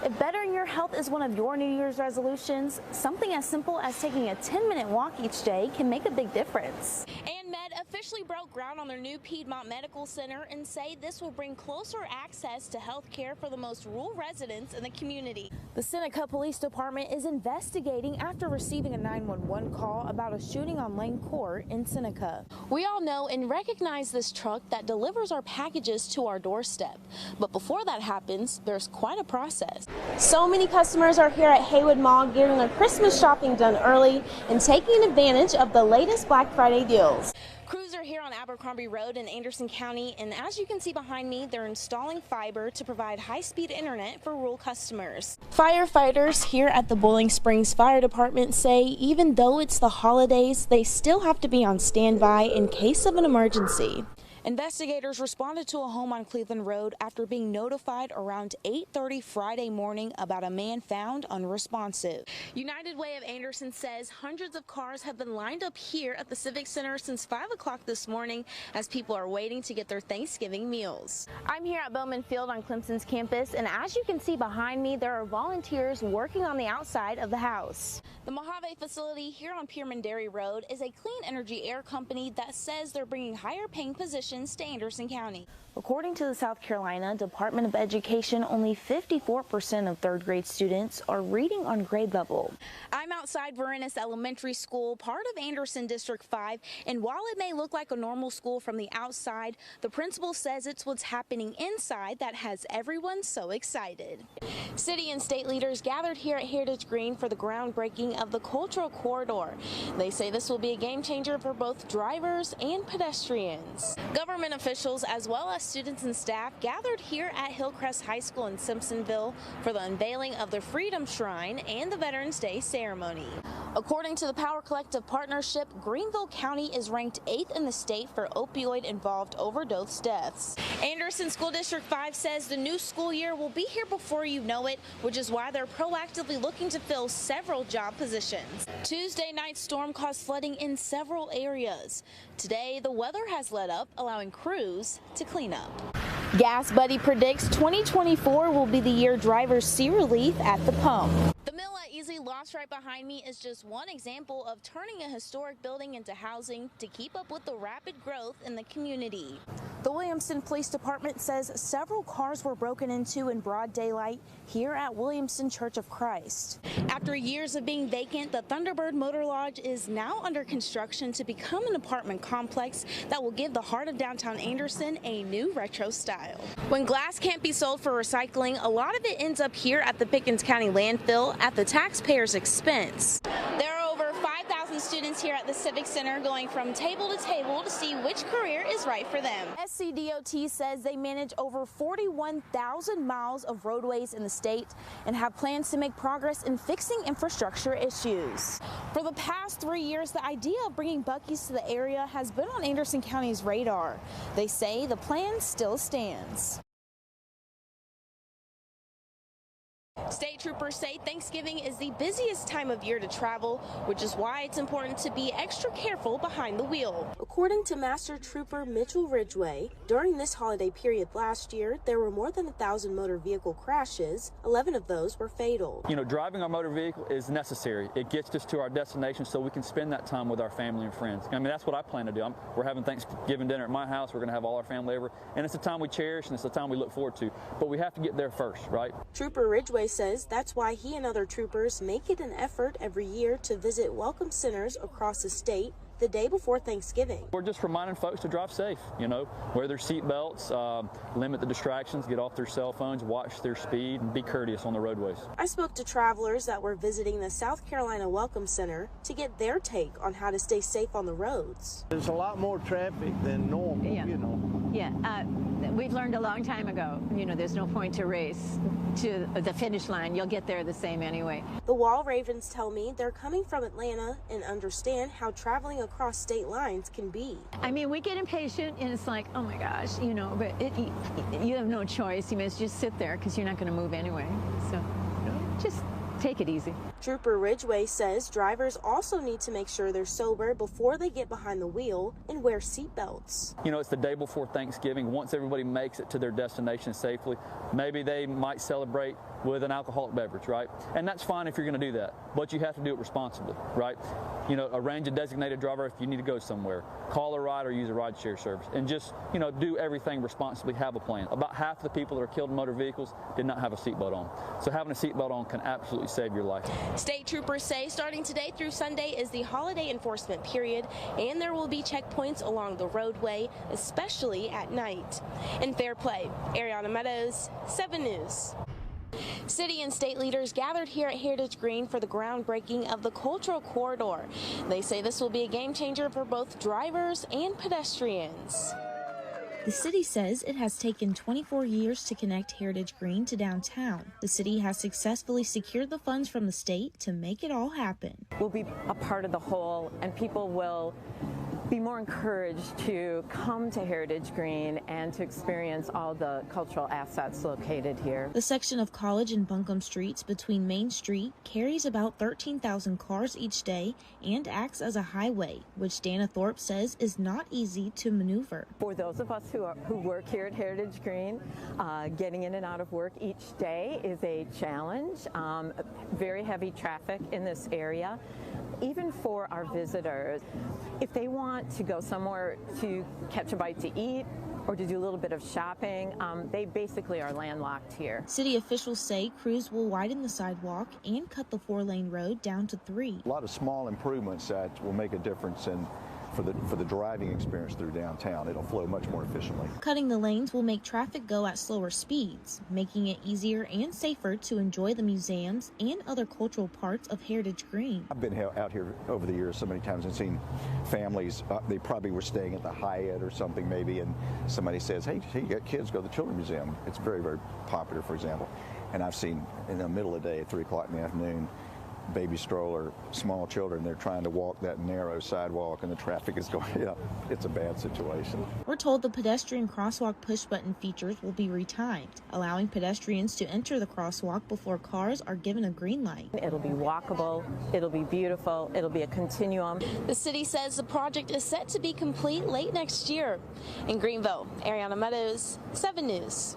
If bettering your health is one of your New Year's resolutions, something as simple as taking a 10-minute walk each day can make a big difference. And Med officially broke ground on their new Piedmont Medical Center and say this will bring closer access to health care for the most rural residents in the community. The Seneca Police Department is investigating after receiving a 911 call about a shooting on Lane Court in Seneca. We all know and recognize this truck that delivers our packages to our doorstep. But before that happens, there's quite a process. So many customers are here at Haywood Mall getting their Christmas shopping done early and taking advantage of the latest Black Friday deals. Crews are here on Abercrombie Road in Anderson County, and as you can see behind me, they're installing fiber to provide high-speed internet for rural customers. Firefighters here at the Boiling Springs Fire Department say even though it's the holidays, they still have to be on standby in case of an emergency. Investigators responded to a home on Cleveland Road after being notified around 8:30 Friday morning about a man found unresponsive. United Way of Anderson says hundreds of cars have been lined up here at the Civic Center since 5 o'clock this morning as people are waiting to get their Thanksgiving meals. I'm here at Bowman Field on Clemson's campus, and as you can see behind me, there are volunteers working on the outside of the house. The Mojave facility here on Pierman Dairy Road is a clean energy air company that says they're bringing higher paying positions to Anderson County. According to the South Carolina Department of Education, only 54% of third grade students are reading on grade level. I'm outside Varennes Elementary School, part of Anderson District 5, and while it may look like a normal school from the outside, the principal says it's what's happening inside that has everyone so excited. City and state leaders gathered here at Heritage Green for the groundbreaking of the Cultural Corridor. They say this will be a game changer for both drivers and pedestrians. Government officials as well as students and staff gathered here at Hillcrest High School in Simpsonville for the unveiling of the Freedom Shrine and the Veterans Day ceremony. According to the Power Collective Partnership, Greenville County is ranked 8th in the state for opioid-involved overdose deaths. Anderson School District 5 says the new school year will be here before you know it, which is why they're proactively looking to fill several job positions. Tuesday night's storm caused flooding in several areas. Today, the weather has let up, allowing crews to clean up. Gas Buddy predicts 2024 will be the year drivers see relief at the pump. The mill at Easy Lost right behind me is just one example of turning a historic building into housing to keep up with the rapid growth in the community. The Williamston Police Department says several cars were broken into in broad daylight here at Williamston Church of Christ. After years of being vacant, the Thunderbird Motor Lodge is now under construction to become an apartment complex that will give the heart of downtown Anderson a new retro style. When glass can't be sold for recycling, a lot of it ends up here at the Pickens County landfill at the taxpayers' expense. There are over 5,000 students here at the Civic Center going from table to table to see which career is right for them. SCDOT says they manage over 41,000 miles of roadways in the state and have plans to make progress in fixing infrastructure issues. For the past 3 years, the idea of bringing Buc-ee's to the area has been on Anderson County's radar. They say the plan still stands. State troopers say Thanksgiving is the busiest time of year to travel, which is why it's important to be extra careful behind the wheel. According to Master Trooper Mitchell Ridgway, during this holiday period last year, there were more than 1,000 motor vehicle crashes. 11 of those were fatal. You know, driving our motor vehicle is necessary. It gets us to our destination so we can spend that time with our family and friends. I mean, that's what I plan to do. We're having Thanksgiving dinner at my house. We're going to have all our family over, and it's a time we cherish and it's a time we look forward to. But we have to get there first, right? Trooper Ridgway says that's why he and other troopers make it an effort every year to visit welcome centers across the state the day before Thanksgiving. We're just reminding folks to drive safe, you know, wear their seat belts, limit the distractions, get off their cell phones, watch their speed, and be courteous on the roadways. I spoke to travelers that were visiting the South Carolina Welcome Center to get their take on how to stay safe on the roads. There's a lot more traffic than normal, you know. Yeah, we've learned a long time ago, you know, there's no point to race to the finish line. You'll get there the same anyway. The Wall Ravens tell me they're coming from Atlanta and understand how traveling across state lines can be. I mean, we get impatient and it's like, oh my gosh, you know, but you have no choice. You must just sit there because you're not going to move anyway. So just take it easy. Trooper Ridgway says drivers also need to make sure they're sober before they get behind the wheel and wear seatbelts. You know, it's the day before Thanksgiving. Once everybody makes it to their destination safely, maybe they might celebrate with an alcoholic beverage, right? And that's fine if you're going to do that, but you have to do it responsibly, right? You know, arrange a designated driver if you need to go somewhere. Call a ride or use a ride share service. And just, you know, do everything responsibly, have a plan. About half the people that are killed in motor vehicles did not have a seatbelt on. So having a seatbelt on can absolutely save your life. State troopers say starting today through Sunday is the holiday enforcement period, and there will be checkpoints along the roadway, especially at night. In Fair Play, Eriana Meadows, 7 News. City and state leaders gathered here at Heritage Green for the groundbreaking of the cultural corridor. They say this will be a game changer for both drivers and pedestrians. The city says it has taken 24 years to connect Heritage Green to downtown. The city has successfully secured the funds from the state to make it all happen. We'll be a part of the whole, and people will be more encouraged to come to Heritage Green and to experience all the cultural assets located here. The section of College and Buncombe Streets between Main Street carries about 13,000 cars each day and acts as a highway, which Dana Thorpe says is not easy to maneuver. For those of us who work here at Heritage Green, getting in and out of work each day is a challenge. Very heavy traffic in this area. Even for our visitors, if they want to go somewhere to catch a bite to eat or to do a little bit of shopping, they basically are landlocked here. City officials say crews will widen the sidewalk and cut the 4-lane road down to 3. A lot of small improvements that will make a difference for the driving experience through downtown. It'll flow much more efficiently. Cutting the lanes will make traffic go at slower speeds, making it easier and safer to enjoy the museums and other cultural parts of Heritage Green. I've been out here over the years so many times and seen families, they probably were staying at the Hyatt or something maybe, and somebody says, hey, you got kids, go to the Children's Museum. It's very, very popular, for example. And I've seen in the middle of the day at 3 o'clock in the afternoon, baby stroller, small children, they're trying to walk that narrow sidewalk and the traffic is going up. It's a bad situation. We're told the pedestrian crosswalk push button features will be retimed, allowing pedestrians to enter the crosswalk before cars are given a green light. It'll be walkable, it'll be beautiful, it'll be a continuum. The city says the project is set to be complete late next year. In Greenville, Eriana Meadows, 7 News.